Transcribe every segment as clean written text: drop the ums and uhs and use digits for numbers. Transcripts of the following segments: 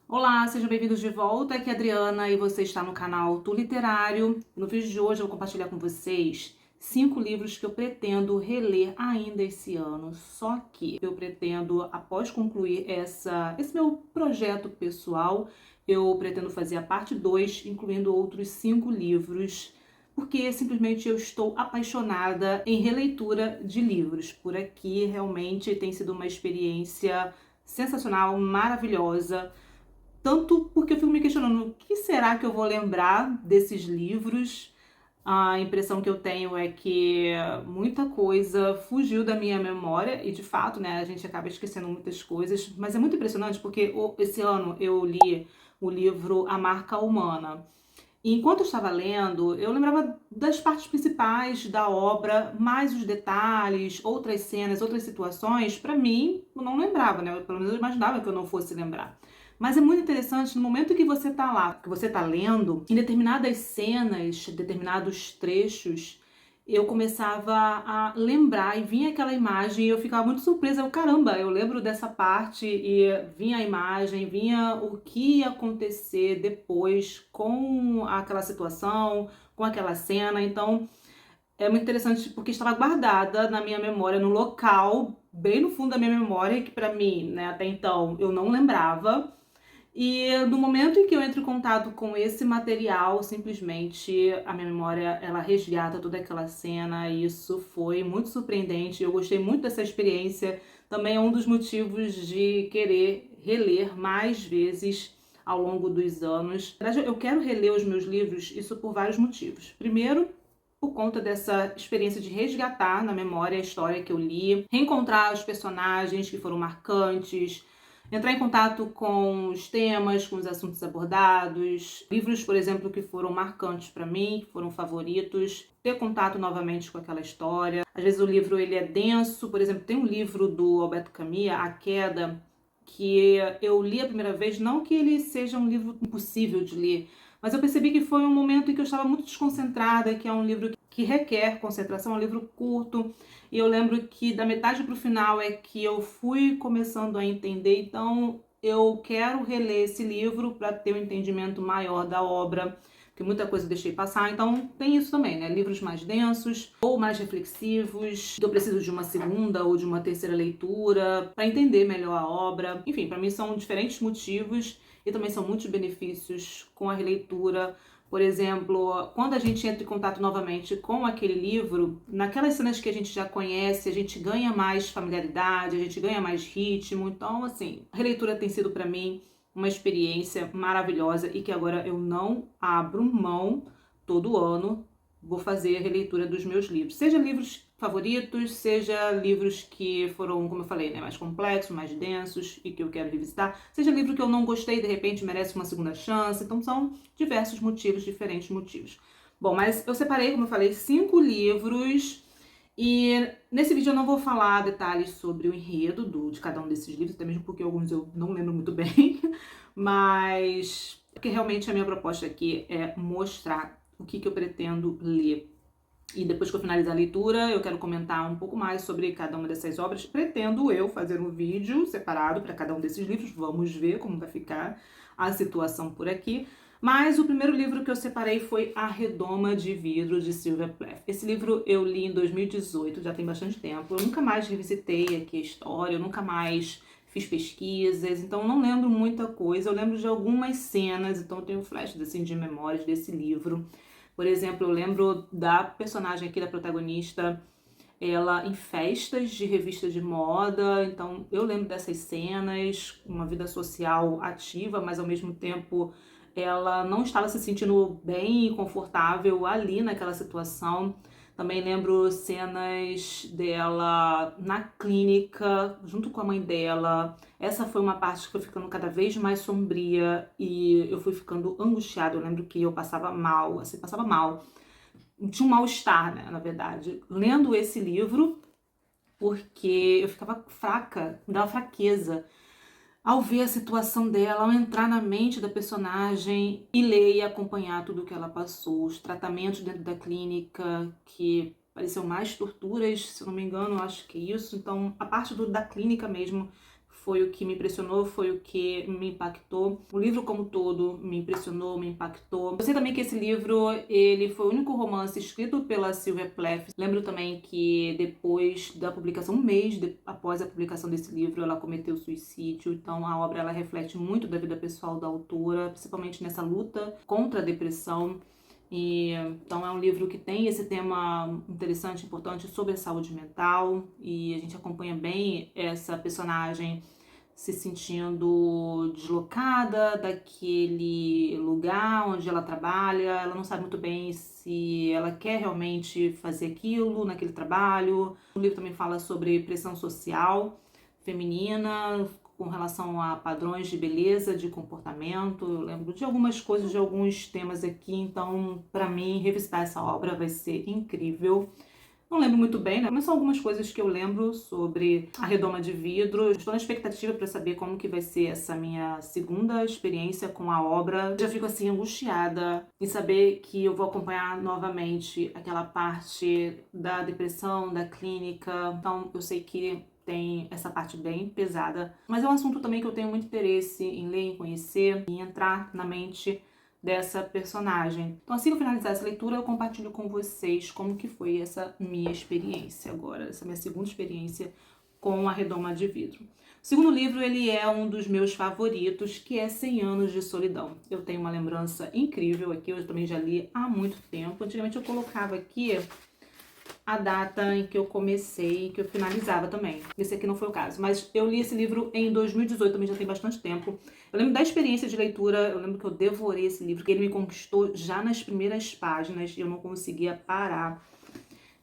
Olá, sejam bem-vindos de volta. Aqui é a Adriana e você está no canal Tu Literário. No vídeo de hoje eu vou compartilhar com vocês 5 livros que eu pretendo reler ainda esse ano. Só que eu pretendo, após concluir esse meu projeto pessoal, eu pretendo fazer a parte 2, incluindo outros 5 livros, porque simplesmente eu estou apaixonada em releitura de livros. Por aqui realmente tem sido uma experiência sensacional, maravilhosa. Tanto porque eu fico me questionando o que será que eu vou lembrar desses livros. A impressão que eu tenho é que muita coisa fugiu da minha memória e, de fato, né, a gente acaba esquecendo muitas coisas. Mas é muito impressionante porque esse ano eu li o livro A Marca Humana. E enquanto eu estava lendo, eu lembrava das partes principais da obra, mais os detalhes, outras cenas, outras situações, para mim, eu não lembrava, né? Pelo menos eu imaginava que eu não fosse lembrar. Mas é muito interessante, no momento que você tá lá, que você tá lendo, em determinadas cenas, determinados trechos, eu começava a lembrar e vinha aquela imagem e eu ficava muito surpresa. Caramba, eu lembro dessa parte e vinha a imagem, vinha o que ia acontecer depois com aquela situação, com aquela cena. Então é muito interessante porque estava guardada na minha memória, no local, bem no fundo da minha memória, que para mim, né, até então eu não lembrava. E no momento em que eu entro em contato com esse material, simplesmente a minha memória ela resgata toda aquela cena, e isso foi muito surpreendente. Eu gostei muito dessa experiência. Também é um dos motivos de querer reler mais vezes ao longo dos anos. Na verdade, eu quero reler os meus livros, isso por vários motivos. Primeiro, por conta dessa experiência de resgatar na memória a história que eu li, reencontrar os personagens que foram marcantes, entrar em contato com os temas, com os assuntos abordados, livros, por exemplo, que foram marcantes para mim, que foram favoritos, ter contato novamente com aquela história. Às vezes o livro ele é denso, por exemplo, tem um livro do Alberto Camus, A Queda, que eu li a primeira vez, não que ele seja um livro impossível de ler, mas eu percebi que foi um momento em que eu estava muito desconcentrada, que é um livro que requer concentração, é um livro curto, e eu lembro que da metade para o final é que eu fui começando a entender. Então eu quero reler esse livro para ter um entendimento maior da obra, porque muita coisa eu deixei passar. Então tem isso também, né? Livros mais densos ou mais reflexivos, eu preciso de uma segunda ou de uma terceira leitura para entender melhor a obra. Enfim, para mim são diferentes motivos e também são muitos benefícios com a releitura. Por exemplo, quando a gente entra em contato novamente com aquele livro, naquelas cenas que a gente já conhece, a gente ganha mais familiaridade, a gente ganha mais ritmo. Então, assim, a releitura tem sido para mim uma experiência maravilhosa e que agora eu não abro mão. Todo ano vou fazer a releitura dos meus livros, seja livros favoritos, seja livros que foram, como eu falei, né, mais complexos, mais densos e que eu quero revisitar, seja livro que eu não gostei e de repente merece uma segunda chance. Então são diversos motivos, diferentes motivos. Bom, mas eu separei, como eu falei, 5 livros e nesse vídeo eu não vou falar detalhes sobre o enredo de cada um desses livros, até mesmo porque alguns eu não lembro muito bem, mas porque realmente a minha proposta aqui é mostrar o que eu pretendo ler. E depois que eu finalizar a leitura, eu quero comentar um pouco mais sobre cada uma dessas obras. Pretendo eu fazer um vídeo separado para cada um desses livros. Vamos ver como vai ficar a situação por aqui. Mas o primeiro livro que eu separei foi A Redoma de Vidro, de Sylvia Plath. Esse livro eu li em 2018, já tem bastante tempo. Eu nunca mais revisitei aqui a história, eu nunca mais fiz pesquisas, então não lembro muita coisa. Eu lembro de algumas cenas, então eu tenho flashes assim, de memórias desse livro. Por exemplo, eu lembro da personagem aqui, da protagonista, ela em festas de revista de moda. Então eu lembro dessas cenas, uma vida social ativa, mas ao mesmo tempo ela não estava se sentindo bem e confortável ali naquela situação. Também lembro cenas dela na clínica, junto com a mãe dela. Essa foi uma parte que foi ficando cada vez mais sombria e eu fui ficando angustiada. Eu lembro que eu passava mal, assim, passava mal. Tinha um mal-estar, né, na verdade, lendo esse livro, porque eu ficava fraca, me dava fraqueza ao ver a situação dela, ao entrar na mente da personagem e ler e acompanhar tudo o que ela passou, os tratamentos dentro da clínica, que pareciam mais torturas, se eu não me engano, eu acho que é isso. Então, a parte da clínica mesmo foi o que me impressionou, foi o que me impactou. O livro como todo me impressionou, me impactou. Eu sei também que esse livro, ele foi o único romance escrito pela Sylvia Plath. Lembro também que depois da publicação, um mês após a publicação desse livro, ela cometeu suicídio. Então a obra, ela reflete muito da vida pessoal da autora, principalmente nessa luta contra a depressão. E então é um livro que tem esse tema interessante, importante sobre a saúde mental, e a gente acompanha bem essa personagem se sentindo deslocada daquele lugar onde ela trabalha. Ela não sabe muito bem se ela quer realmente fazer aquilo naquele trabalho. O livro também fala sobre pressão social feminina com relação a padrões de beleza, de comportamento. Eu lembro de algumas coisas, de alguns temas aqui, então para mim revisitar essa obra vai ser incrível. Não lembro muito bem, né? Mas são algumas coisas que eu lembro sobre A Redoma de Vidro. Estou na expectativa para saber como que vai ser essa minha segunda experiência com a obra. Já fico assim angustiada em saber que eu vou acompanhar novamente aquela parte da depressão, da clínica. Então eu sei que tem essa parte bem pesada, mas é um assunto também que eu tenho muito interesse em ler, em conhecer, em entrar na mente dessa personagem. Então assim que eu finalizar essa leitura, eu compartilho com vocês como que foi essa minha experiência agora, essa minha segunda experiência com A Redoma de Vidro. O segundo livro, ele é um dos meus favoritos, que é 100 Anos de Solidão. Eu tenho uma lembrança incrível aqui, eu também já li há muito tempo. Antigamente eu colocava aqui a data em que eu comecei, que eu finalizava também. Esse aqui não foi o caso, mas eu li esse livro em 2018, também já tem bastante tempo. Eu lembro da experiência de leitura, eu lembro que eu devorei esse livro, que ele me conquistou já nas primeiras páginas e eu não conseguia parar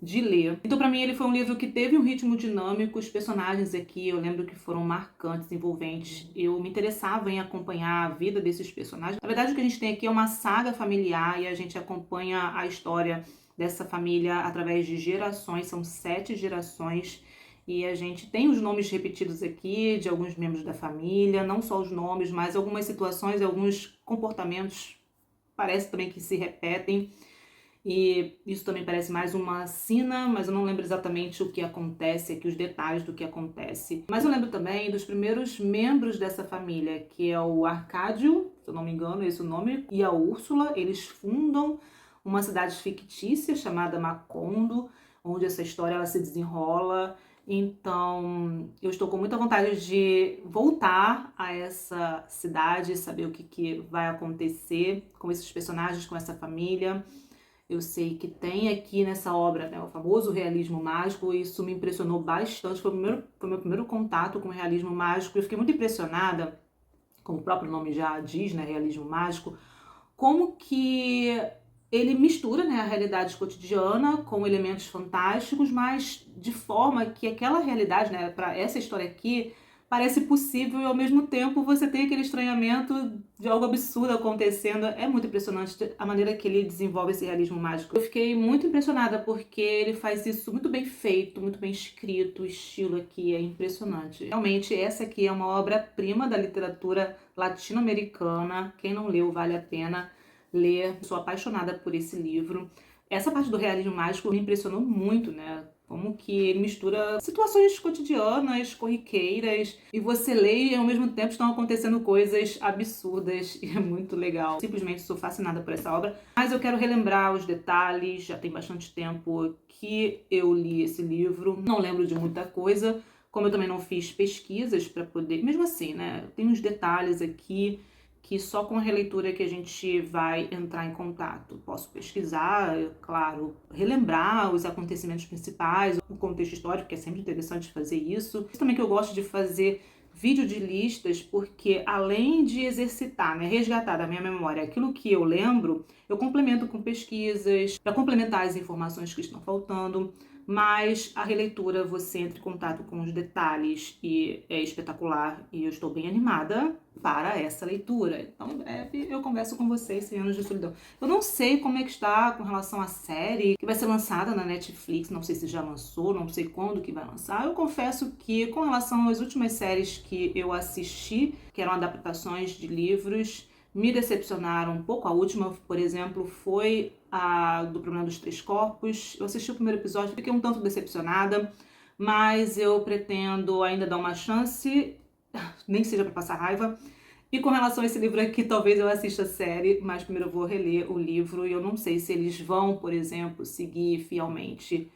de ler. Então pra mim ele foi um livro que teve um ritmo dinâmico, os personagens aqui eu lembro que foram marcantes, envolventes. Eu me interessava em acompanhar a vida desses personagens. Na verdade o que a gente tem aqui é uma saga familiar e a gente acompanha a história dessa família através de gerações, são 7 gerações, e a gente tem os nomes repetidos aqui de alguns membros da família, não só os nomes, mas algumas situações, alguns comportamentos parece também que se repetem, e isso também parece mais uma sina, mas eu não lembro exatamente o que acontece aqui, os detalhes do que acontece. Mas eu lembro também dos primeiros membros dessa família, que é o Arcádio, se eu não me engano, é esse o nome, e a Úrsula. Eles fundam uma cidade fictícia chamada Macondo, onde essa história ela se desenrola. Então, eu estou com muita vontade de voltar a essa cidade, saber o que vai acontecer com esses personagens, com essa família. Eu sei que tem aqui nessa obra, né, o famoso realismo mágico, e isso me impressionou bastante. Foi o meu primeiro contato com o realismo mágico. Eu fiquei muito impressionada, como o próprio nome já diz, né, realismo mágico, como que ele mistura, né, a realidade cotidiana com elementos fantásticos, mas de forma que aquela realidade, né, para essa história aqui, parece possível e ao mesmo tempo você tem aquele estranhamento de algo absurdo acontecendo. É muito impressionante a maneira que ele desenvolve esse realismo mágico. Eu fiquei muito impressionada porque ele faz isso muito bem feito, muito bem escrito, o estilo aqui é impressionante. Realmente essa aqui é uma obra-prima da literatura latino-americana. Quem não leu, vale a pena ler. Sou apaixonada por esse livro. Essa parte do realismo mágico me impressionou muito, né? Como que ele mistura situações cotidianas, corriqueiras, e você lê e ao mesmo tempo estão acontecendo coisas absurdas, e é muito legal. Simplesmente sou fascinada por essa obra. Mas eu quero relembrar os detalhes, já tem bastante tempo que eu li esse livro, não lembro de muita coisa, como eu também não fiz pesquisas para poder... Mesmo assim, né? Tem uns detalhes aqui que só com a releitura que a gente vai entrar em contato. Posso pesquisar, claro, relembrar os acontecimentos principais, o contexto histórico, que é sempre interessante fazer isso. Isso também que eu gosto de fazer vídeo de listas, porque além de exercitar, né, resgatar da minha memória aquilo que eu lembro, eu complemento com pesquisas, para complementar as informações que estão faltando. Mas a releitura, você entra em contato com os detalhes e é espetacular, e eu estou bem animada para essa leitura. Então, em breve eu converso com vocês, 100 Anos de Solidão. Eu não sei como é que está com relação à série que vai ser lançada na Netflix, não sei se já lançou, não sei quando que vai lançar. Eu confesso que com relação às últimas séries que eu assisti, que eram adaptações de livros, me decepcionaram um pouco. A última, por exemplo, foi a do Problema dos Três Corpos. Eu assisti o primeiro episódio, fiquei um tanto decepcionada, mas eu pretendo ainda dar uma chance nem seja para passar raiva. E com relação a esse livro aqui, talvez eu assista a série, mas primeiro eu vou reler o livro e eu não sei se eles vão, por exemplo, seguir fielmente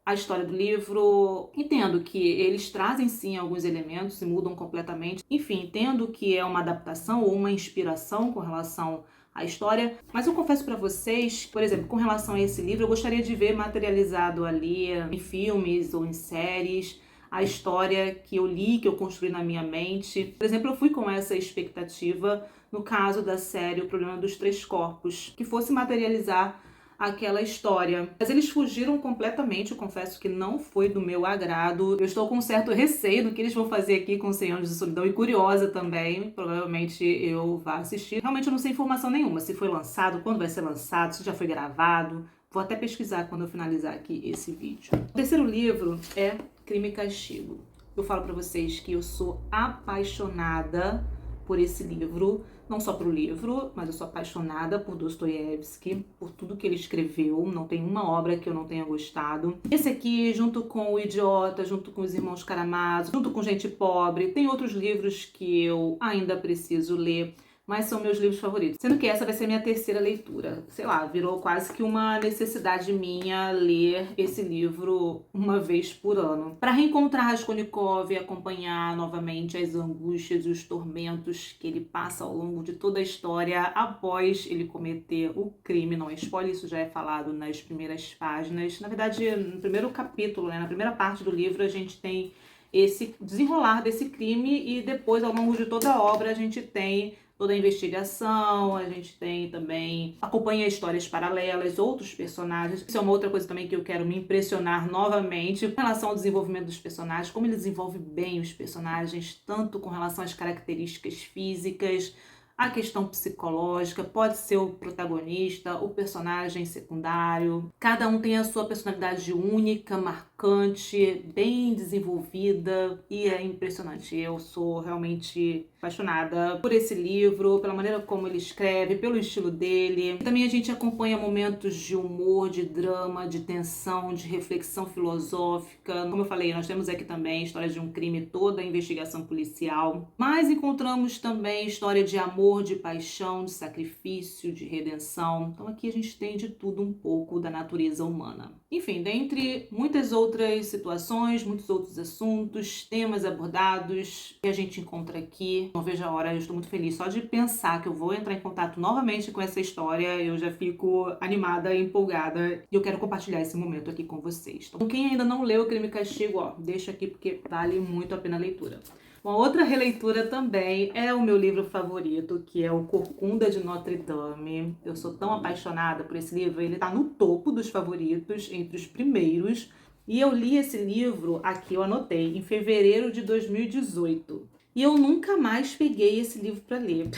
a história do livro. Entendo que eles trazem sim alguns elementos e mudam completamente. Enfim, entendo que é uma adaptação ou uma inspiração com relação à história, mas eu confesso para vocês, por exemplo, com relação a esse livro, eu gostaria de ver materializado ali em filmes ou em séries a história que eu li, que eu construí na minha mente. Por exemplo, eu fui com essa expectativa no caso da série O Problema dos Três Corpos, que fosse materializar aquela história. Mas eles fugiram completamente, eu confesso que não foi do meu agrado. Eu estou com um certo receio do que eles vão fazer aqui com 100 Anos de Solidão e curiosa também. Provavelmente eu vá assistir. Realmente eu não sei informação nenhuma, se foi lançado, quando vai ser lançado, se já foi gravado. Vou até pesquisar quando eu finalizar aqui esse vídeo. O terceiro livro é Crime e Castigo. Eu falo pra vocês que eu sou apaixonada por esse livro, não só pro livro, mas eu sou apaixonada por Dostoiévski, por tudo que ele escreveu, não tem uma obra que eu não tenha gostado. Esse aqui, junto com O Idiota, junto com Os Irmãos Karamazov, junto com Gente Pobre, tem outros livros que eu ainda preciso ler, mas são meus livros favoritos. Sendo que essa vai ser minha terceira leitura. Sei lá, virou quase que uma necessidade minha ler esse livro uma vez por ano. Para reencontrar Raskolnikov e acompanhar novamente as angústias e os tormentos que ele passa ao longo de toda a história após ele cometer o crime. Não é spoiler, isso já é falado nas primeiras páginas. Na verdade, no primeiro capítulo, né, na primeira parte do livro, a gente tem esse desenrolar desse crime e depois, ao longo de toda a obra, a gente tem toda a investigação, a gente tem também, acompanha histórias paralelas, outros personagens. Isso é uma outra coisa também que eu quero me impressionar novamente com relação ao desenvolvimento dos personagens, como ele desenvolve bem os personagens, tanto com relação às características físicas, a questão psicológica, pode ser o protagonista, o personagem secundário. Cada um tem a sua personalidade única, marcante, bem desenvolvida e é impressionante. Eu sou realmente apaixonada por esse livro, pela maneira como ele escreve, pelo estilo dele. Também a gente acompanha momentos de humor, de drama, de tensão, de reflexão filosófica. Como eu falei, nós temos aqui também a história de um crime, toda a investigação policial. Mas encontramos também história de amor, de paixão, de sacrifício, de redenção. Então aqui a gente tem de tudo um pouco da natureza humana. Enfim, dentre muitas outras situações, muitos outros assuntos, temas abordados que a gente encontra aqui. Não vejo a hora, eu estou muito feliz só de pensar que eu vou entrar em contato novamente com essa história, eu já fico animada e empolgada e eu quero compartilhar esse momento aqui com vocês. Então quem ainda não leu Crime e Castigo, ó, deixa aqui porque vale muito a pena a leitura. Uma outra releitura também é o meu livro favorito, que é o Corcunda de Notre Dame. Eu sou tão apaixonada por esse livro, ele tá no topo dos favoritos, entre os primeiros. E eu li esse livro, aqui eu anotei, em fevereiro de 2018. E eu nunca mais peguei esse livro para ler.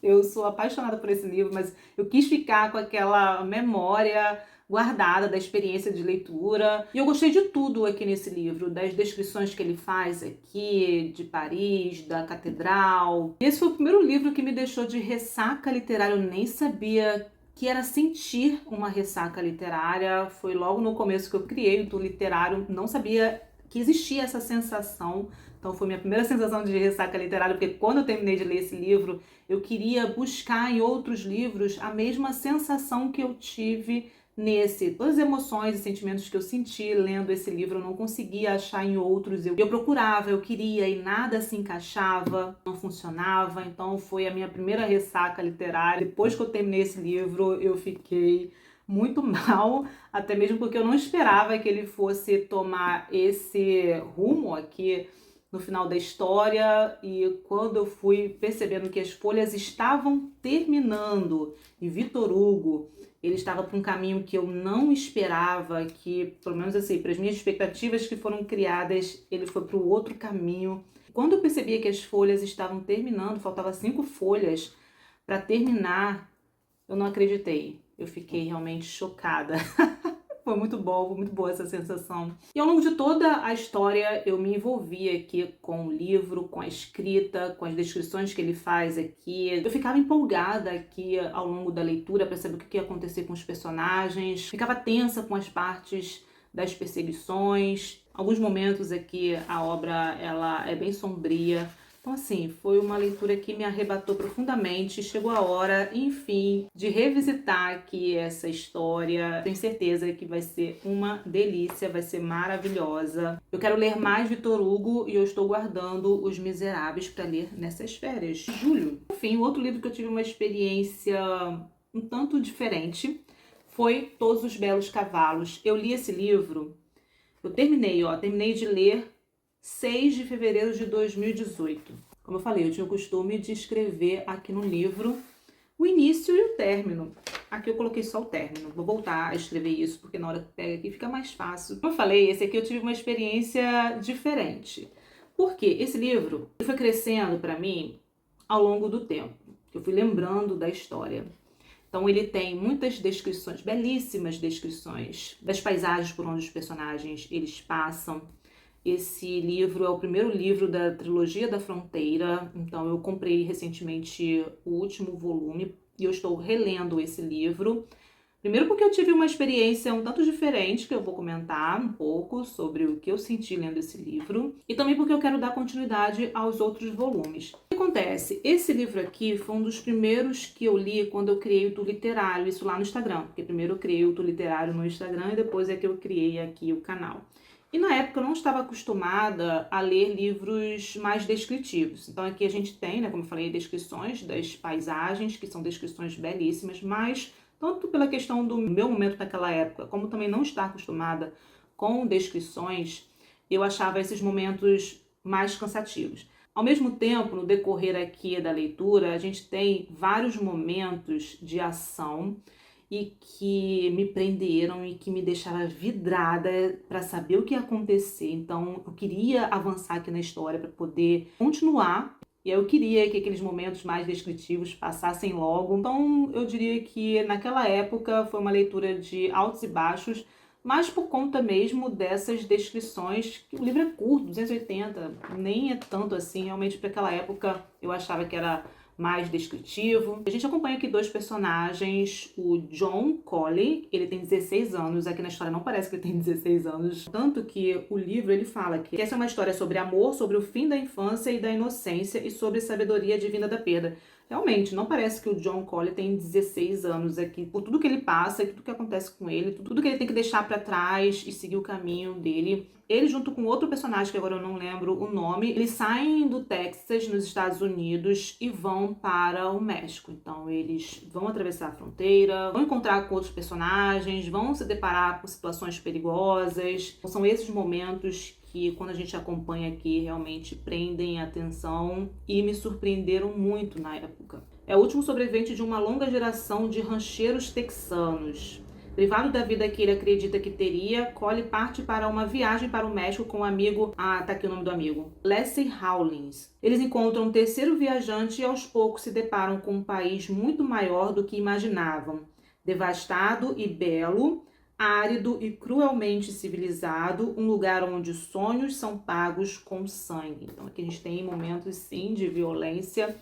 Eu sou apaixonada por esse livro, mas eu quis ficar com aquela memória guardada da experiência de leitura. E eu gostei de tudo aqui nesse livro, das descrições que ele faz aqui, de Paris, da catedral. Esse foi o primeiro livro que me deixou de ressaca literária, eu nem sabia que era sentir uma ressaca literária. Foi logo no começo que eu criei o Tour Literário, não sabia que existia essa sensação. Então foi minha primeira sensação de ressaca literária, porque quando eu terminei de ler esse livro, eu queria buscar em outros livros a mesma sensação que eu tive nesse. Todas as emoções e sentimentos que eu senti lendo esse livro, eu não conseguia achar em outros. Eu procurava, eu queria e nada se encaixava, não funcionava. Então foi a minha primeira ressaca literária. Depois que eu terminei esse livro, eu fiquei muito mal, até mesmo porque eu não esperava que ele fosse tomar esse rumo aqui no final da história, e quando eu fui percebendo que as folhas estavam terminando e Victor Hugo, ele estava para um caminho que eu não esperava, que, pelo menos assim, para as minhas expectativas que foram criadas, ele foi para o outro caminho. Quando eu percebia que as folhas estavam terminando, faltava 5 folhas para terminar, eu não acreditei. Eu fiquei realmente chocada. Foi muito bom, foi muito boa essa sensação. E ao longo de toda a história, eu me envolvi aqui com o livro, com a escrita, com as descrições que ele faz aqui. Eu ficava empolgada aqui ao longo da leitura para saber o que ia acontecer com os personagens. Ficava tensa com as partes das perseguições. Alguns momentos aqui a obra ela é bem sombria. Então, assim, foi uma leitura que me arrebatou profundamente. Chegou a hora, enfim, de revisitar aqui essa história. Tenho certeza que vai ser uma delícia, vai ser maravilhosa. Eu quero ler mais Victor Hugo e eu estou guardando Os Miseráveis para ler nessas férias de julho. Enfim, o outro livro que eu tive uma experiência um tanto diferente foi Todos os Belos Cavalos. Eu li esse livro, eu terminei de ler 6 de fevereiro de 2018. Como eu falei, eu tinha o costume de escrever aqui no livro o início e o término. Aqui eu coloquei só o término. Vou voltar a escrever isso, porque na hora que pega aqui fica mais fácil. Como eu falei, esse aqui eu tive uma experiência diferente. Porque esse livro foi crescendo para mim ao longo do tempo. Eu fui lembrando da história. Então ele tem muitas descrições, belíssimas descrições das paisagens por onde os personagens eles passam. Esse livro é o primeiro livro da trilogia da Fronteira, então eu comprei recentemente o último volume e eu estou relendo esse livro. Primeiro porque eu tive uma experiência um tanto diferente, que eu vou comentar um pouco sobre o que eu senti lendo esse livro, e também porque eu quero dar continuidade aos outros volumes. O que acontece? Esse livro aqui foi um dos primeiros que eu li quando eu criei o Tu Literário, isso lá no Instagram, porque primeiro eu criei o Tu Literário no Instagram e depois é que eu criei aqui o canal. E na época eu não estava acostumada a ler livros mais descritivos. Então aqui a gente tem, né, como eu falei, descrições das paisagens, que são descrições belíssimas, mas tanto pela questão do meu momento naquela época, como também não estar acostumada com descrições, eu achava esses momentos mais cansativos. Ao mesmo tempo, no decorrer aqui da leitura, a gente tem vários momentos de ação e que me prenderam e que me deixaram vidrada para saber o que ia acontecer. Então, eu queria avançar aqui na história para poder continuar. E eu queria que aqueles momentos mais descritivos passassem logo. Então, eu diria que naquela época foi uma leitura de altos e baixos, mas por conta mesmo dessas descrições, que o livro é curto, 280, nem é tanto assim. Realmente, para aquela época, eu achava que era mais descritivo. A gente acompanha aqui dois personagens, o John Colley, ele tem 16 anos, aqui na história não parece que ele tem 16 anos, tanto que o livro ele fala que essa é uma história sobre amor, sobre o fim da infância e da inocência e sobre sabedoria divina da perda. Realmente, não parece que o John Colley tem 16 anos aqui, por tudo que ele passa, tudo que acontece com ele, tudo que ele tem que deixar pra trás e seguir o caminho dele. Ele, junto com outro personagem, que agora eu não lembro o nome, eles saem do Texas, nos Estados Unidos, e vão para o México. Então, eles vão atravessar a fronteira, vão encontrar com outros personagens, vão se deparar com situações perigosas. Então, são esses momentos que, quando a gente acompanha aqui, realmente prendem a atenção e me surpreenderam muito na época. É o último sobrevivente de uma longa geração de rancheiros texanos. Privado da vida que ele acredita que teria, Colley parte para uma viagem para o México com o amigo... tá aqui o nome do amigo. Leslie Rawlins. Eles encontram um terceiro viajante e aos poucos se deparam com um país muito maior do que imaginavam. Devastado e belo, árido e cruelmente civilizado, um lugar onde sonhos são pagos com sangue. Então aqui a gente tem momentos sim de violência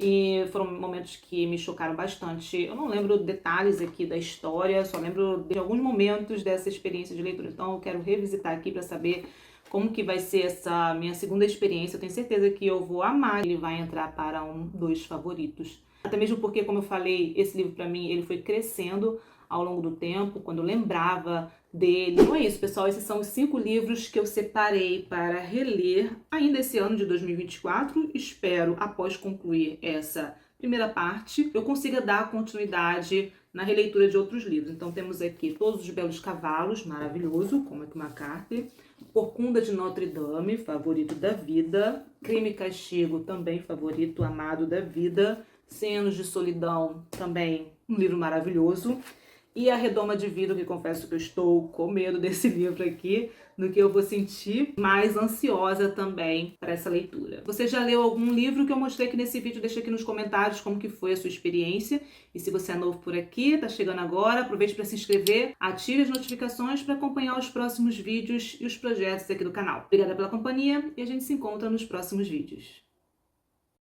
e foram momentos que me chocaram bastante. Eu não lembro detalhes aqui da história, só lembro de alguns momentos dessa experiência de leitura. Então eu quero revisitar aqui para saber como que vai ser essa minha segunda experiência. Eu tenho certeza que eu vou amar, ele vai entrar para um dos favoritos. Até mesmo porque, como eu falei, esse livro para mim ele foi crescendo ao longo do tempo, quando eu lembrava dele. Então é isso, pessoal. Esses são os 5 livros que eu separei para reler ainda esse ano de 2024. Espero, após concluir essa primeira parte, eu consiga dar continuidade na releitura de outros livros. Então temos aqui Todos os Belos Cavalos, maravilhoso, como Cormac McCarthy. Corcunda de Notre Dame, favorito da vida. Crime e Castigo, também favorito, amado da vida. 100 Anos de Solidão, também um livro maravilhoso. E A Redoma de Vidro, que confesso que eu estou com medo desse livro aqui, no que eu vou sentir mais ansiosa também para essa leitura. Você já leu algum livro que eu mostrei aqui nesse vídeo? Deixa aqui nos comentários como que foi a sua experiência. E se você é novo por aqui, tá chegando agora, aproveite para se inscrever, ative as notificações para acompanhar os próximos vídeos e os projetos aqui do canal. Obrigada pela companhia e a gente se encontra nos próximos vídeos.